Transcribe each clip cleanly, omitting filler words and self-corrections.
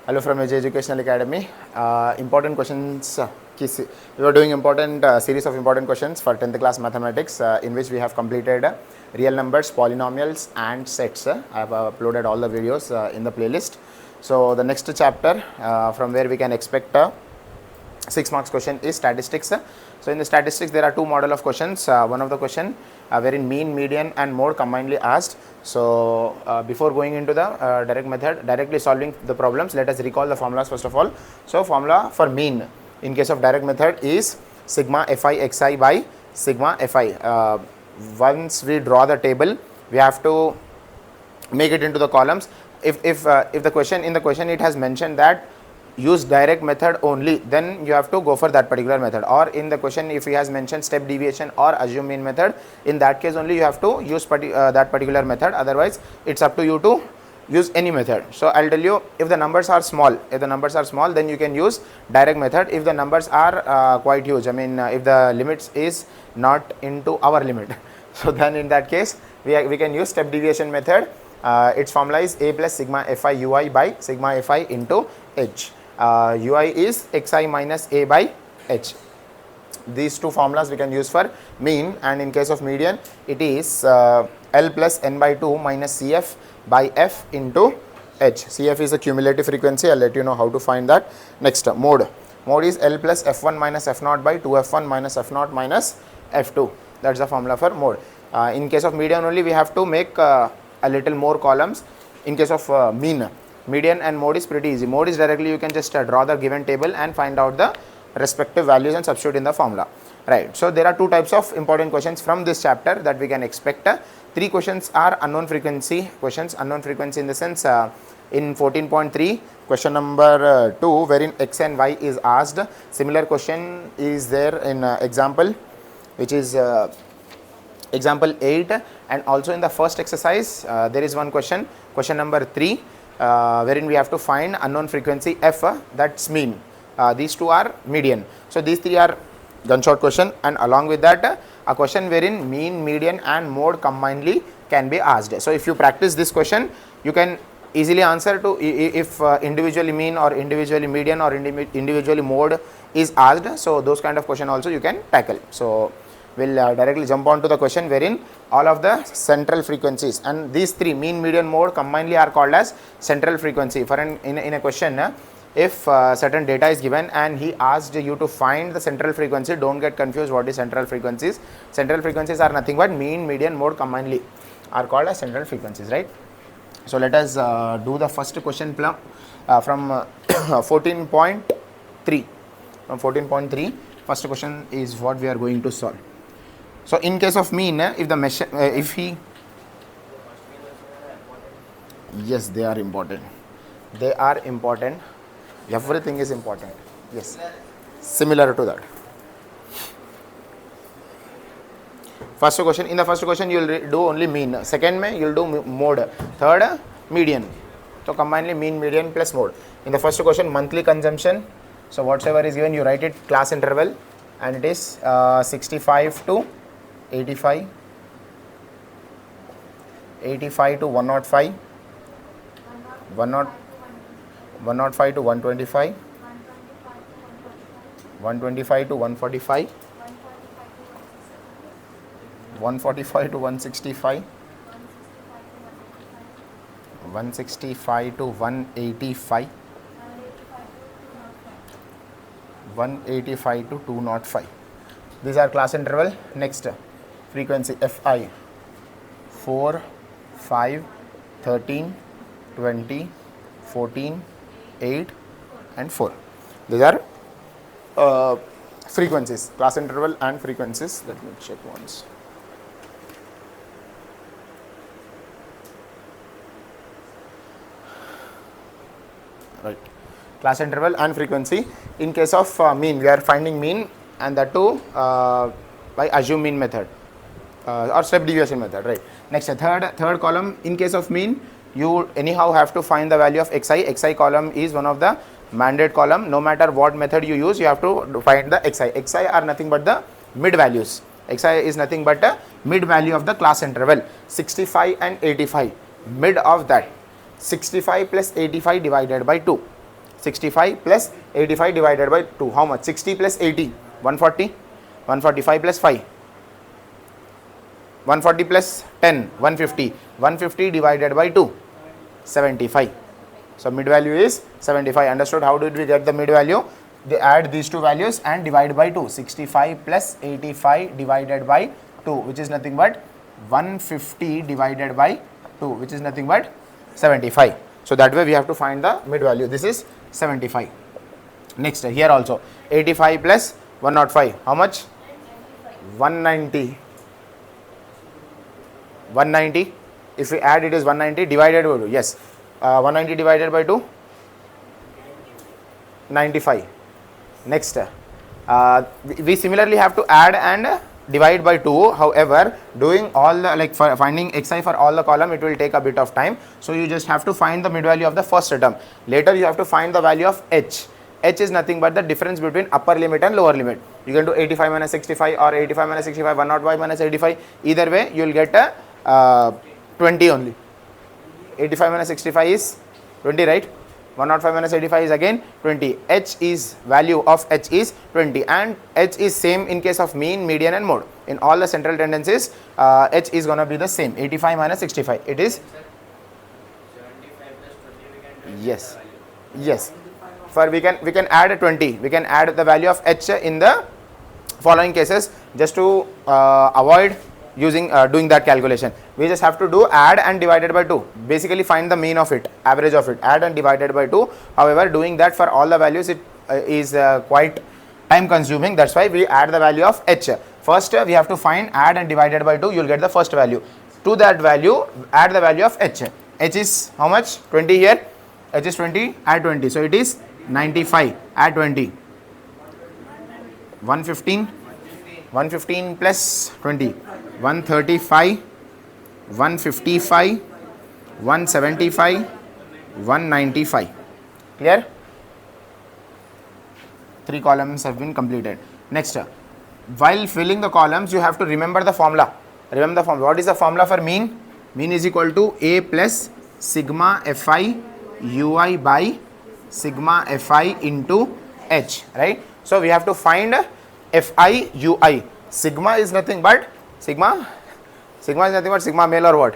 Hello from Edge Educational Academy. Important questions. We were doing important series of important questions for 10th class mathematics, in which we have completed real numbers, polynomials, and sets. I have uploaded all the videos in the playlist. So the next chapter from where we can expect 6 marks question is statistics. So in the statistics there are two model of questions. One of the question wherein mean, median and mode combinedly asked. So before going into the direct method, directly solving the problems, let us recall the formulas first of all. So formula for mean in case of direct method is sigma fi xi by sigma fi. Once we draw the table, we have to make it into the columns. If the question in the question it has mentioned that use direct method only, then you have to go for that particular method, or in the question if he has mentioned step deviation or assume mean method, in that case only you have to use that particular method, otherwise it's up to you to use any method. So I'll tell you, if the numbers are small, then you can use direct method. If the numbers are quite huge, I mean if the limits is not into our limit, so then in that case we can use step deviation method. Its formula is a plus sigma fi ui by sigma fi into h. Ui is xi minus a by h. These two formulas we can use for mean, and in case of median it is L plus n by 2 minus Cf by f into h. Cf is a cumulative frequency. I'll let you know how to find that. Next, mode. Mode is L plus f1 minus f0 by 2f1 minus f0 minus f2. That's the formula for mode. In case of median only we have to make a little more columns. In case of mean, median and mode is pretty easy. Mode is directly you can just draw the given table and find out the respective values and substitute in the formula, right? So there are two types of important questions from this chapter that we can expect. 3 questions are unknown frequency questions. Unknown frequency in the sense in 14.3 question number 2 wherein x and y is asked. Similar question is there in example, which is example 8, and also in the first exercise there is one question number 3 wherein we have to find unknown frequency f, that's mean. These two are median. So these 3 are gunshot question, and along with that a question wherein mean, median and mode combinedly can be asked. So if you practice this question, you can easily answer to if individually mean or individually median or individually mode is asked. So those kind of question also you can tackle. So we'll directly jump on to the question wherein all of the central frequencies, and these 3 mean, median, mode combinedly are called as central frequency. For in a question, if certain data is given and he asked you to find the central frequency, don't get confused what is central frequencies. Central frequencies are nothing but mean, median, mode combinedly are called as central frequencies, right? So let us do the first question from 14.3. From 14.3, first question is what we are going to solve. So in case of mean, if the measure, if he, yes, they are important. They are important. Everything is important. Yes, similar to that. First question. In the first question, you will do only mean. Second, you will do mode. Third, median. So combinedly mean, median plus mode. In the first question, monthly consumption. So whatever is given, you write it class interval, and it is 65 to 85, 85 to 105, 105 to 125, 125 to 145, 145 to 165, 165 to 185, 185 to 205. These are class interval. Next, frequency fi 4, 5, 13, 20, 14, 8 and 4. These are frequencies, class interval and frequencies. Let me check once. Right, class interval and frequency. In case of mean, we are finding mean, and that too by assume mean method or step deviation method, right? Next, third column, in case of mean, you anyhow have to find the value of xi. Xi column is one of the mandate column. No matter what method you use, you have to find the xi. Xi are nothing but the mid values. Xi is nothing but a mid value of the class interval. 65 and 85, mid of that. 65 plus 85 divided by 2. 65 plus 85 divided by 2. How much? 60 plus 80, 140. 145 plus 5. 140 plus 10, 150. 150 divided by 2, 75. So mid value is 75. Understood? How did we get the mid value? They add these two values and divide by 2. 65 plus 85 divided by 2, which is nothing but 150 divided by 2, which is nothing but 75. So that way we have to find the mid value. This is 75. Next, here also 85 plus 105. How much? 190. 190. If we add, it is 190 divided by 2. Yes. 190 divided by 2, 95. Next, we similarly have to add and divide by 2. However, doing all the, finding xi for all the column, it will take a bit of time. So you just have to find the mid value of the first term. Later you have to find the value of h. H is nothing but the difference between upper limit and lower limit. You can do 85 minus 65 or 85 minus 65, 105 minus 85. Either way, you will get a 20 only. 85 minus 65 is 20, right? 105 minus 85 is again 20. H is value of h is 20, and h is same in case of mean, median and mode. In all the central tendencies, h is gonna be the same. 85 minus 65. It is 75 plus 20 we can do. yes, yes. For we can add 20. We can add the value of h in the following cases just to avoid using doing that calculation. We just have to do add and divided by 2. Basically find the mean of it, average of it, add and divided by 2. However, doing that for all the values, it is quite time consuming. That's why we add the value of h. First we have to find add and divided by 2. You will get the first value. To that value, add the value of h. H is how much? 20 here. H is 20, add 20. So it is 95, add 20. 115. 115 plus 20. 135, 155, 175, 195. Clear? 3 columns have been completed. Next, while filling the columns, you have to remember the formula. Remember the formula. What is the formula for mean? Mean is equal to A plus sigma Fi ui by sigma Fi into h, right? So we have to find Fi ui. Sigma is nothing but sigma is nothing but sigma male or what?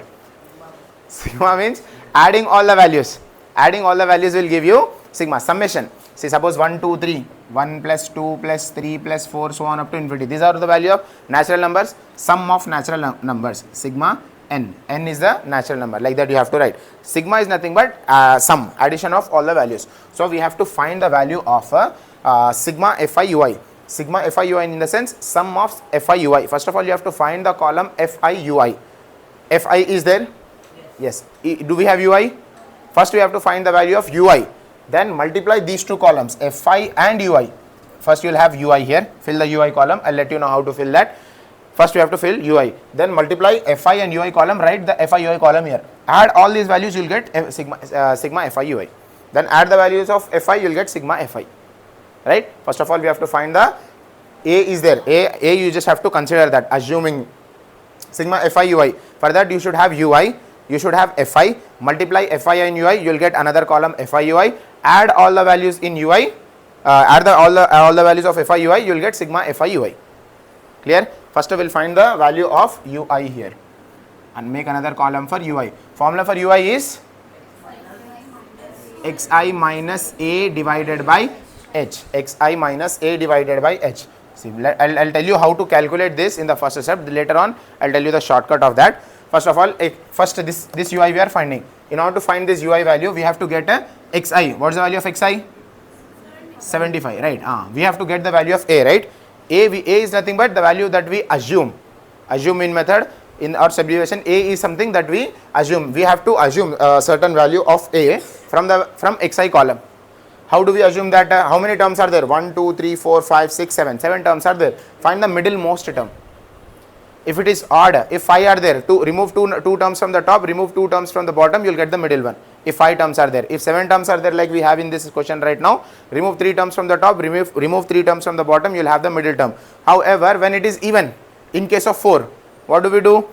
Sigma means adding all the values. Adding all the values will give you sigma summation. See, suppose 1, 2, 3, 1 plus 2 plus 3 plus 4, so on up to infinity. These are the value of natural numbers, sum of natural numbers, sigma n. N is the natural number, like that you have to write. Sigma is nothing but sum, addition of all the values. So we have to find the value of sigma Fi ui. Sigma Fi ui in the sense sum of Fi ui. First of all, you have to find the column Fi ui. Fi is there? Yes. Do we have ui? First we have to find the value of ui. Then multiply these two columns Fi and ui. First you will have ui here. Fill the ui column. I'll let you know how to fill that. First we have to fill ui. Then multiply Fi and ui column. Write the Fi ui column here. Add all these values. You will get sigma Fi ui. Then add the values of Fi. You will get sigma Fi. Right? First of all, we have to find the A is there. A you just have to consider that, assuming sigma Fi ui. For that you should have ui, you should have Fi, multiply Fi and ui, you will get another column Fi ui, add all the values in ui, add all the values of Fi ui, you will get sigma Fi ui. Clear? First we will find the value of ui here and make another column for ui. Formula for ui is xi minus a divided by h. Xi minus a divided by h. See, I'll tell you how to calculate this in the first step. Later on, I'll tell you the shortcut of that. First of all, first this ui we are finding. In order to find this ui value, we have to get a xi. What is the value of xi? 75, right? We have to get the value of a, right? A is nothing but the value that we assume. Assume in method, in our subdivision, a is something that we assume. We have to assume a certain value of a from xi column. How do we assume that? How many terms are there? 1, 2, 3, 4, 5, 6, 7. 7 terms are there. Find the middle most term. If it is odd, if 5 are there, to remove two terms from the top, remove 2 terms from the bottom, you will get the middle one. If 5 terms are there. If 7 terms are there, like we have in this question right now, remove 3 terms from the top, remove 3 terms from the bottom, you will have the middle term. However, when it is even, in case of 4, what do we do?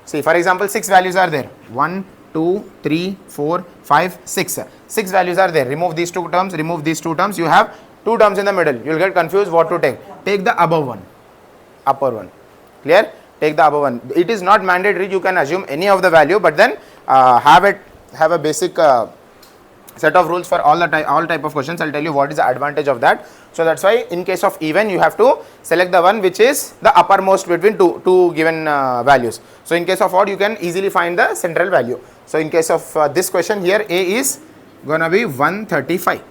See, for example, 6 values are there. 1, 2, 3, 4, 5, 6. 6 values are there. Remove these two terms, remove these two terms. You have two terms in the middle. You will get confused what to take. Take the above one, upper one. Clear? Take the above one. It is not mandatory. You can assume any of the value, but then have a basic set of rules for all type of questions. I'll tell you what is the advantage of that. So that's why in case of even, you have to select the one which is the uppermost between two given values. So in case of odd, you can easily find the central value. So in case of this question here, A is gonna be 135.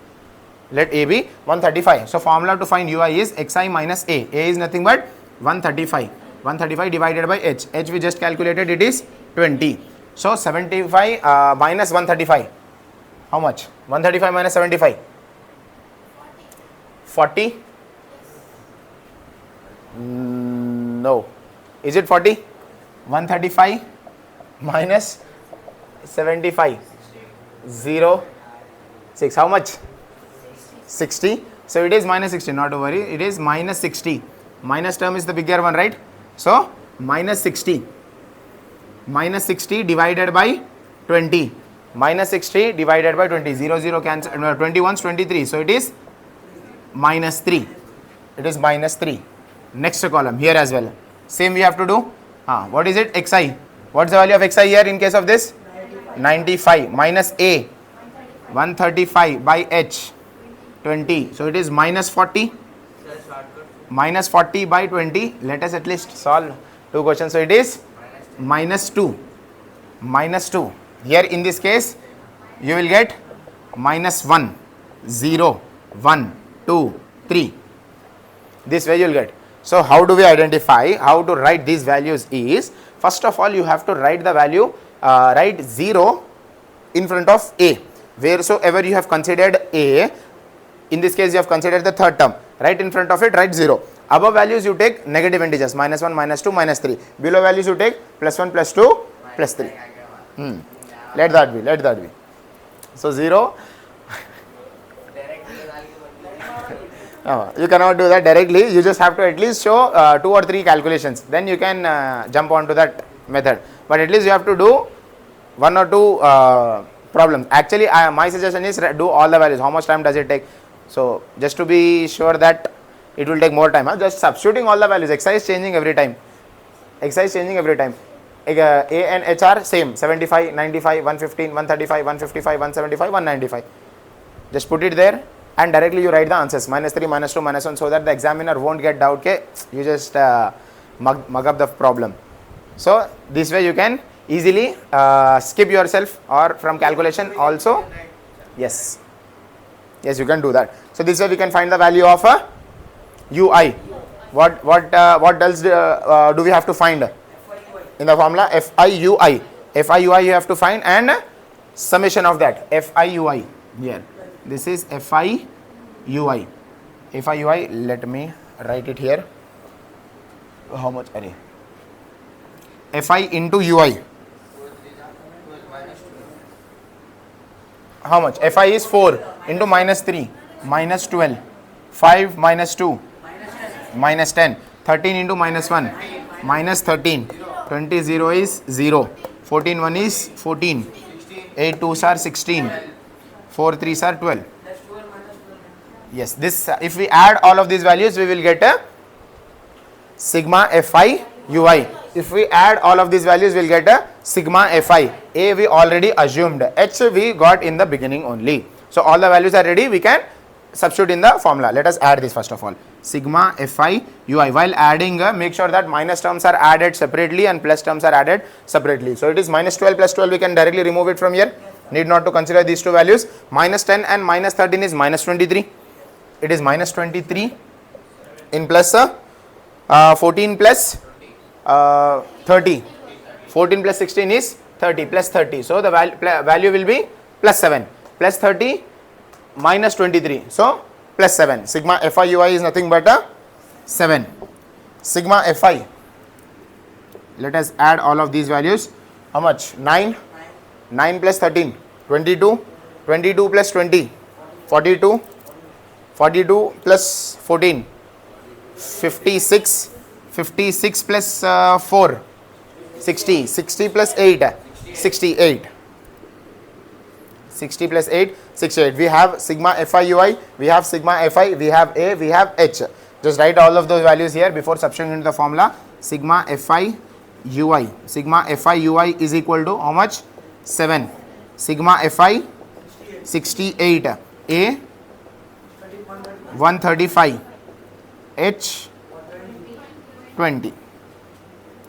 Let A be 135. So formula to find ui is xi minus A. A is nothing but 135. 135 divided by h. H we just calculated, it is 20. So 75 minus 135. How much? 135 minus 75. 40? No. Is it 40? 135 minus 75. 0, 6. How much? 60. So it is minus 60. Not to worry. It is minus 60. Minus term is the bigger one, right? So minus 60. Minus 60 divided by 20. Minus 60 divided by 20. 0, 0 cancel. 21 is 23. So it is minus 3. It is minus 3. Next column here as well. Same we have to do. What is it? Xi. What's the value of xi here in case of this? 95 minus A. 135 by h. 20. So it is minus 40. Minus 40 by 20. Let us at least solve two questions. So it is minus 2. Minus 2. Here in this case, you will get minus 1, 0, 1, 2, 3. This way you will get. So how do we identify? How to write these values is, first of all, you have to write the value, write 0 in front of A. Wheresoever you have considered A, in this case you have considered the third term. Right in front of it, write 0. Above values you take negative integers, minus 1, minus 2, minus 3. Below values you take plus 1, plus 2, plus 3. Let that be, let that be. So 0. You cannot do that directly. You just have to at least show 2 or 3 calculations. Then you can jump onto that method. But at least you have to do 1 or 2 problems. Actually, my suggestion is do all the values. How much time does it take? So just to be sure that it will take more time, just substituting all the values. Xi is changing every time. Xi is changing every time. A and H are same, 75, 95, 115, 135, 155, 175, 195. Just put it there and directly you write the answers, minus 3, minus 2, minus 1, so that the examiner won't get doubt. Okay, you just mug up the problem. So this way you can easily skip yourself or from calculation also. Yes, yes, you can do that. So this way we can find the value of a ui. What else do we have to find in the formula? FIUI. FIUI you have to find and summation of that. FIUI here. This is FIUI. FIUI, let me write it here. How much? Array. FI into UI. How much? FI is 4 into minus 3, minus 12, 5 minus 2, minus 10, 13 into minus 1, minus 13, 20, 0 is 0, 14, 1 is 14, 8 2s are 16, 4 3s are 12. Yes, this if we add all of these values, we will get a sigma Fi ui. If we add all of these values, we will get a sigma Fi. A we already assumed, H we got in the beginning only. So all the values are ready, we can substitute in the formula. Let us add this first of all. Sigma Fi ui. While adding, make sure that minus terms are added separately and plus terms are added separately. So it is minus 12 plus 12, we can directly remove it from here. Need not to consider these two values. Minus 10 and minus 13 is minus 23. It is minus 23 in plus 14 plus 30. 14 plus 16 is 30 plus 30. So the value will be plus 7. Plus 30 minus 23. So plus 7. Sigma Fi ui is nothing but a 7. Sigma Fi. Let us add all of these values. How much? 9. 9 plus 13. 22. 22 plus 20. 42. 42 plus 14. 56. 56 plus 4. 60. 60 plus 8. 68. 60 plus 8, 68. We have sigma fi ui, we have sigma fi, we have a, we have h. Just write all of those values here before substituting into the formula. Sigma fi ui, sigma fi ui is equal to how much? 7. Sigma fi 68, a 135, h 20.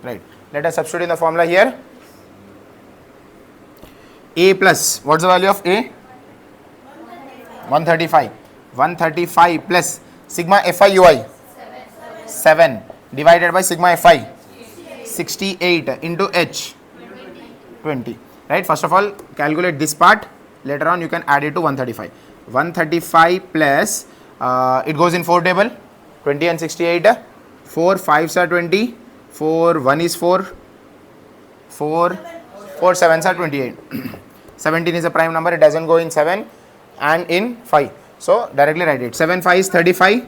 Right. Let us substitute in the formula here. A plus, what's the value of A? 135. 135 plus sigma fi ui 7 divided by sigma fi 68 into h 20. Right. First of all, calculate this part. Later on, you can add it to 135. 135 plus it goes in 4 table. 20 and 68. 4 5s are 20. 4 1 is 4. 4 7s are 28. 17 is a prime number. It doesn't go in 7 and in 5. So directly write it. 7 5 is 35.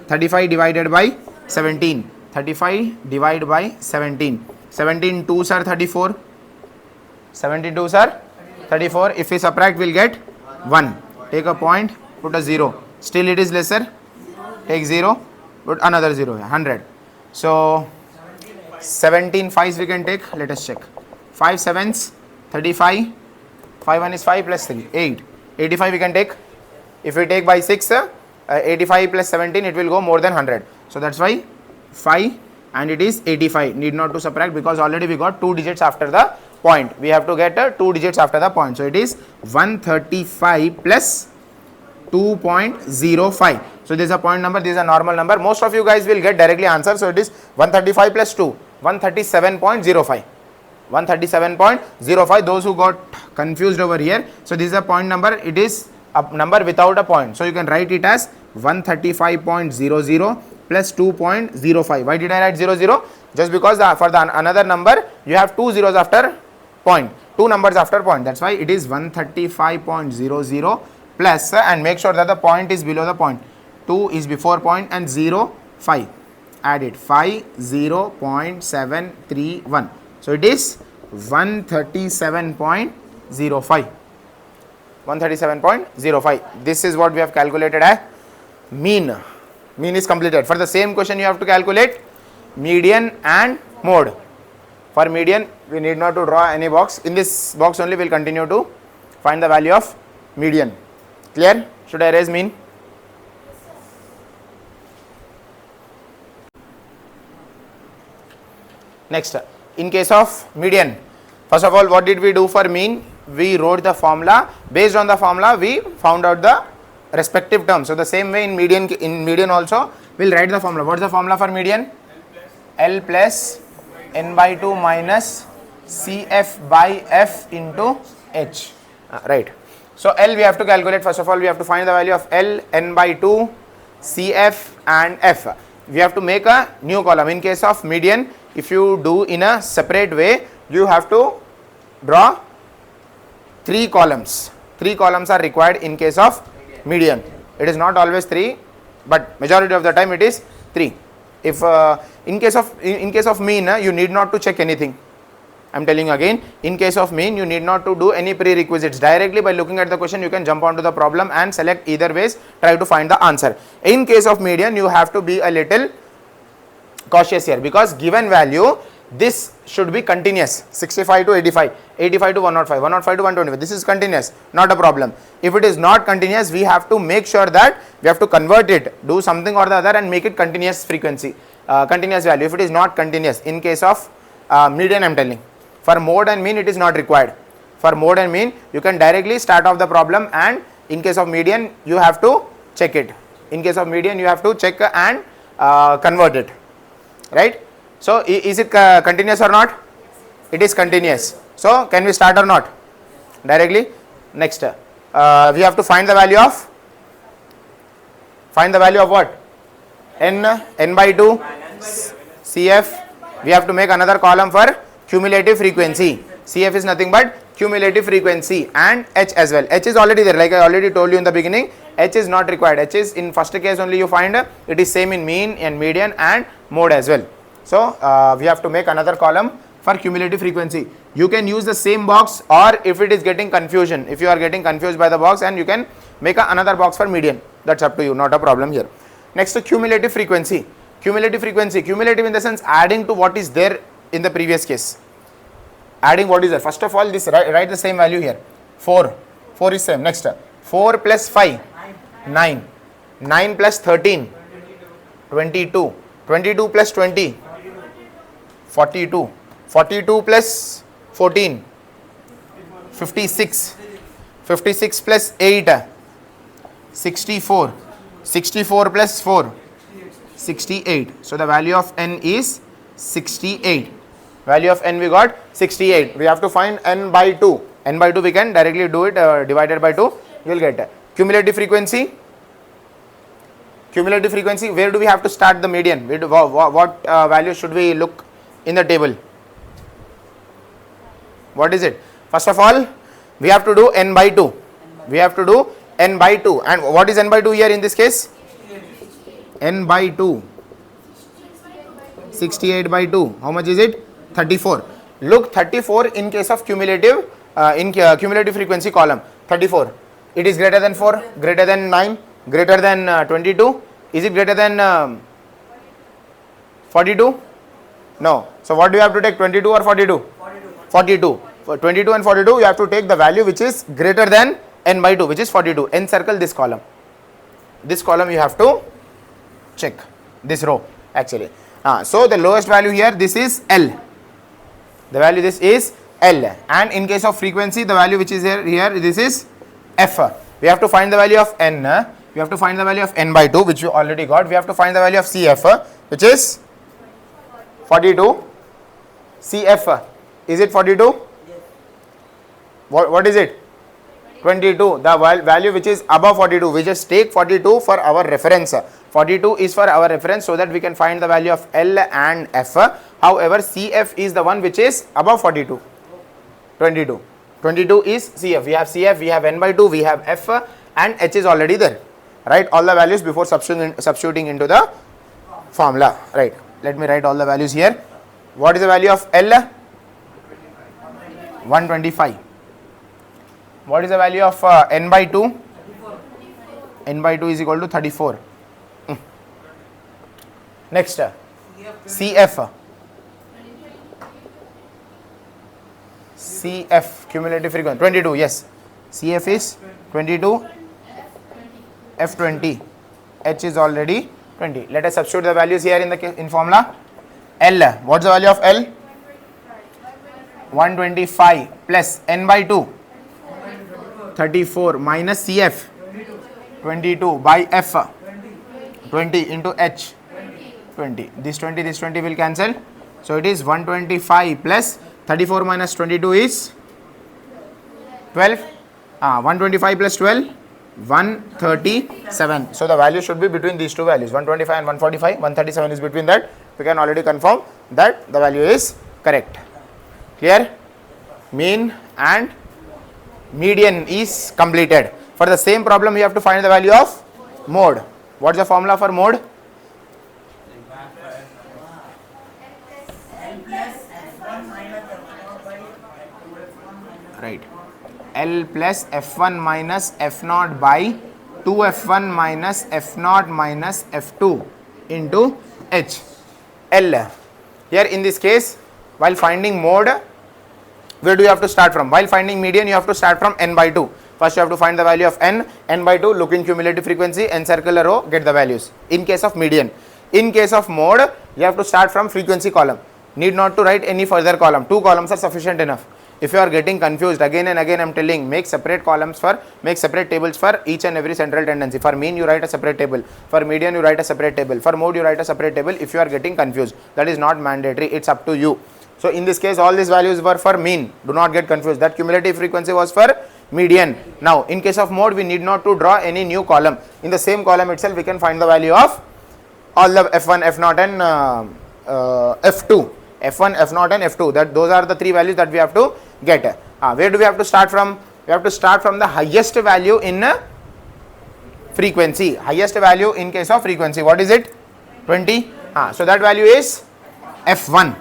35 divided by 17. 35 divided by 17. 17 2s are 34. 17 2s are 34. If we subtract, we'll get 1. Take a point, put a 0. Still it is lesser. Take 0, put another 0. 100. So 17 5s we can take. Let us check. 5 7s 35. 5 1 is 5 plus 3 8. 85 we can take. If we take by 6, 85 plus 17, it will go more than 100. So that's why 5 and it is 85. Need not to subtract because already we got 2 digits after the point. We have to get 2 digits after the point. So it is 135 plus 2.05. So this is a point number, this is a normal number. Most of you guys will get directly answer. So it is 135 plus 2, 137.05. 137.05. Those who got confused over here. So this is a point number. It is a number without a point. So you can write it as 135.00 plus 2.05. Why did I write 00? Just because for the another number you have 2 zeros after point. 2 numbers after point. That's why it is 135.00 plus and make sure that the point is below the point. 2 is before point and 0 5. Add it 5 0.731. So it is 137.05. 137.05. This is what we have calculated as mean. Mean is completed. For the same question, you have to calculate median and mode. For median, we need not to draw any box. In this box only, we will continue to find the value of median. Clear? Should I erase mean? Next, in case of median, first of all, what did we do for mean? We wrote the formula. Based on the formula, we found out the respective terms. So the same way in median also, we'll write the formula. What's the formula for median? L plus n by 2 minus Cf by f into h. Right. So L we have to calculate. First of all, we have to find the value of L, n by 2, Cf and f. We have to make a new column. In case of median, if you do in a separate way, you have to draw 3 columns. 3 columns are required in case of median. It is not always 3, but majority of the time it is 3. If in case of mean, you need not to check anything. I am telling you again, in case of mean, you need not to do any prerequisites. Directly by looking at the question, you can jump onto the problem and select either ways, try to find the answer. In case of median, you have to be a little cautious here, because given value, this should be continuous. 65 to 85, 85 to 105, 105 to 125. This is continuous, not a problem. If it is not continuous, we have to make sure that we have to convert it, do something or the other and make it continuous frequency, continuous value. If it is not continuous, in case of median, I am telling. For mode and mean, it is not required. For mode and mean, you can directly start off the problem, and in case of median, you have to check it. In case of median, you have to check and convert it. Right? So, is it continuous or not? It is continuous. So, can we start or not? Directly? Next, we have to find the value of what? N by 2, Cf. We have to make another column for cumulative frequency. Cf is nothing but cumulative frequency, and H as well. H is already there, like I already told you in the beginning. H is not required. H is in first case only you find. It is same in mean and median and mode as well. So we have to make another column for cumulative frequency. You can use the same box, or if it is getting confusion, if you are getting confused by the box, and you can make another box for median. That's up to you, not a problem here. Next, cumulative frequency. Cumulative frequency, cumulative in the sense adding to what is there in the previous case. Adding what is there. First of all, this write the same value here. 4 is same. Next, 4 plus 5, 9. 9 plus 13, 22. 22 plus 20, 42. 42 plus 14, 56. 56 plus 8, 64. 64 plus 4, 68. So the value of n is 68. Value of n we got 68. We have to find n by 2. N by 2 we can directly do it, divided by 2, you will get cumulative frequency. Cumulative frequency, where do we have to start the median? What value should we look in the table? What is it? First of all, we have to do n by 2. We have to do n by 2. And what is n by 2 here in this case? N by 2. 68 by 2. How much is it? 34. Look, 34 in case of cumulative, cumulative frequency column. 34. It is greater than 4, greater than 9, greater than 22. Is it greater than 42? No. So what do you have to take, 22 or 42? 42. For 22 and 42, you have to take the value which is greater than n by 2, which is 42. Encircle this column. This column you have to check. This row actually. So the lowest value here, this is L. The value this is L. And in case of frequency, the value which is here this is F. We have to find the value of n. We have to find the value of n by 2, which we already got. We have to find the value of CF, which is 42. CF, is it 42? Yes. What is it? 22. The value which is above 42. We just take 42 for our reference. 42 is for our reference, so that we can find the value of L and F. However, CF is the one which is above 42. 22. 22 is CF. We have CF, we have n by 2, we have F, and H is already there. Write all the values before substituting into the formula. Right. Let me write all the values here. What is the value of L? 125. What is the value of n by 2? N by 2 is equal to 34. Next, CF. CF, cumulative frequency, 22, yes. CF is 22, F 20, H is already 20. Let us substitute the values here in formula. L, what is the value of L? 125 plus n by 2, 34 minus CF, 22 by F, 20 into H, 20. This 20 will cancel. So it is 125 plus 34 minus 22 is 12. 125 plus 12, 137. So the value should be between these two values, 125 and 145. 137 is between that. We can already confirm that the value is correct. Clear? Mean and median is completed. For the same problem, we have to find the value of mode. What is the formula for mode? Right. L plus F1 minus F0 by 2F1 minus F0 minus F2 into H. L. Here in this case, while finding mode, where do you have to start from? While finding median, you have to start from n by 2. First you have to find the value of n by 2, look in cumulative frequency, encircle a row, get the values. In case of median. In case of mode, you have to start from frequency column. Need not to write any further column. 2 columns are sufficient enough. If you are getting confused, again and again I am telling, make separate tables for each and every central tendency. For mean you write a separate table, for median you write a separate table, for mode you write a separate table. If you are getting confused, that is not mandatory, it's up to you. So in this case, all these values were for mean, do not get confused. That cumulative frequency was for median. Now in case of mode, we need not to draw any new column. In the same column itself, we can find the value of all the F1, F0 and F2. F1, F0 and F2, those are the 3 values that we have to get. Where do we have to start from? We have to start from the highest value in frequency. Highest value in case of frequency, what is it? 20. So that value is F1.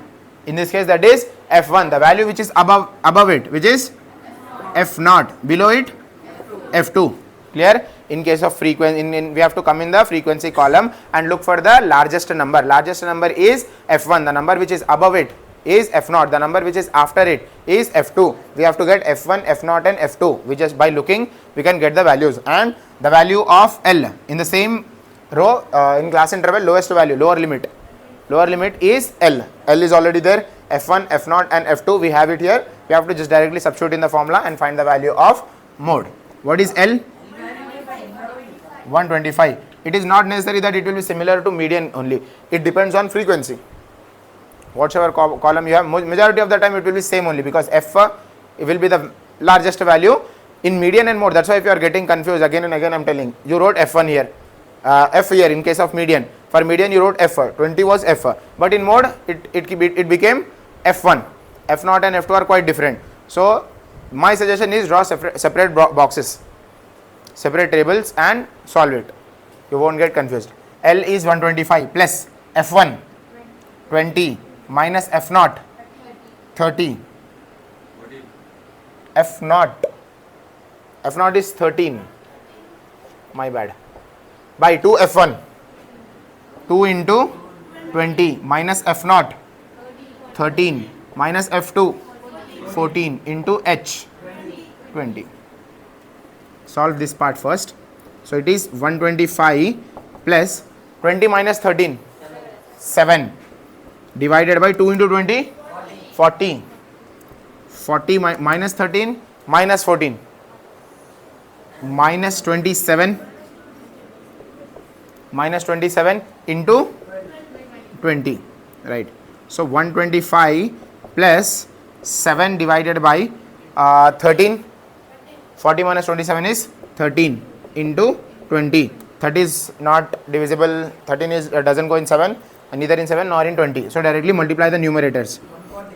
In this case, that is F1, the value which is above it, which is F0, below it F2. Clear? In case of frequency, we have to come in the frequency column and look for the largest number. Largest number is F1, the number which is above it is F0, the number which is after it is F2. We have to get F1, F0 and F2, which is by looking we can get the values, and the value of L in the same row in class interval, lowest value, lower limit is L. L is already there, F1, F0 and F2 we have it here. We have to just directly substitute in the formula and find the value of mode. What is L? 125. It is not necessary that it will be similar to median only. It depends on frequency. Whatever column you have, majority of the time it will be same only, because F it will be the largest value in median and mode. That's why if you are getting confused again and again, I am telling you wrote F1 here, F here in case of median. For median you wrote F, 20 was F, but in mode it became F1. F0 and F2 are quite different. So my suggestion is draw separate boxes, separate tables and solve it. You won't get confused. L is 125 plus F1 20 minus F0 30. F0 is 13. My bad. By 2 F1. 2 into 20 minus F0 13 minus F2 14 into H 20. Solve this part first. So it is 125 plus 20 minus 13 7 divided by 2 into 20 40. 40 minus 13 minus 14 minus 27 into 20, right? So 125 plus 7 divided by 13. 40 minus 27 is 13 into 20. 30 is not divisible. 13 is doesn't go in 7, and neither in 7 nor in 20. So directly multiply the numerators.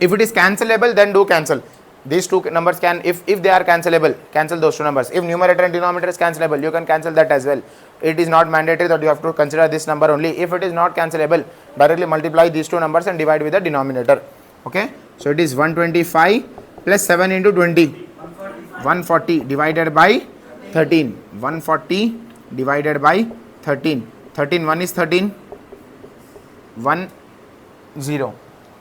If it is cancelable, then do cancel. These two numbers can, if they are cancelable, cancel those two numbers. If numerator and denominator is cancelable, you can cancel that as well. It is not mandatory that you have to consider this number only. If it is not cancelable, directly multiply these two numbers and divide with the denominator. Okay. So it is 125 plus 7 into 20. 140 divided by 13. 140 divided by 13. 13 1 is 13. 1 0.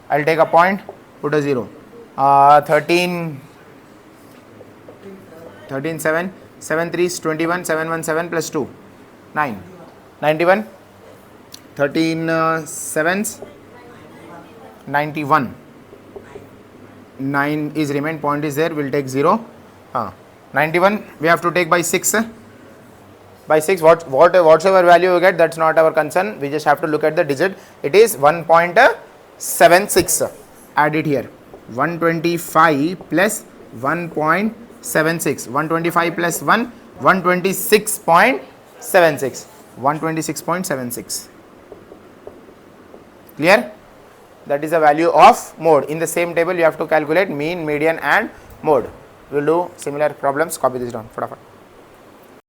I'll take a point, put a 0. 13 7 7 3 is 21. 7 1 7 plus 2 9 91. 13 7s 91. 9 is remain, point is there, we'll take 0. 91 we have to take by 6. By 6, whatever value you get, that's not our concern. We just have to look at the digit. It is 1.76. Add it here. 125 plus 1.76. 125 plus 1, 126.76. 126.76. Clear? That is the value of mode. In the same table, you have to calculate mean, median and mode. We will do similar problems. Copy this down. Fatafat.